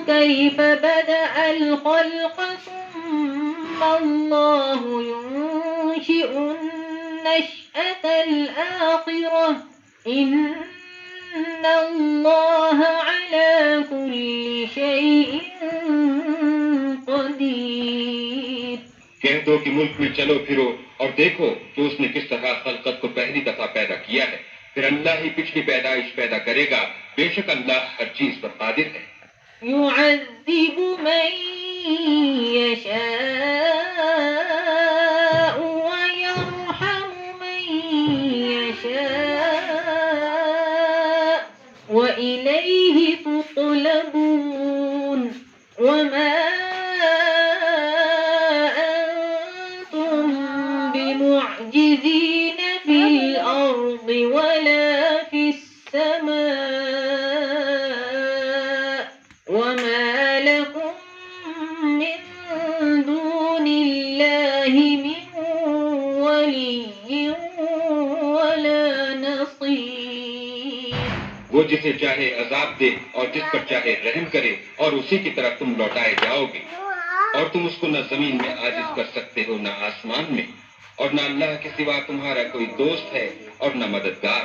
كيف بدأ الخلق ثم الله ينشئ النشأة الآخرة إن الله على كل شيء قدير. کہہ دو کہ ملک میں چلو پھرو اور دیکھو کہ اس نے کس طرح خلقت کو پہلی دفعہ پیدا کیا ہے، پھر اللہ ہی پچھلی پیدائش پیدا کرے گا، بے شک اللہ ہر چیز پر قادر ہے. يعذب من يشاء ويرحم من يشاء وإليه تقلبون وما أنتم بمعجزين في الأرض ولا في السماء وما لكم من دون الله من ولي ولا نصير. وہ جسے چاہے عذاب دے اور جس پر چاہے رحم کرے اور اسی کی طرف تم لوٹائے جاؤ گے، اور تم اس کو نہ زمین میں عاجز کر سکتے ہو نہ آسمان میں، اور نہ اللہ کے سوا تمہارا کوئی دوست ہے اور نہ مددگار.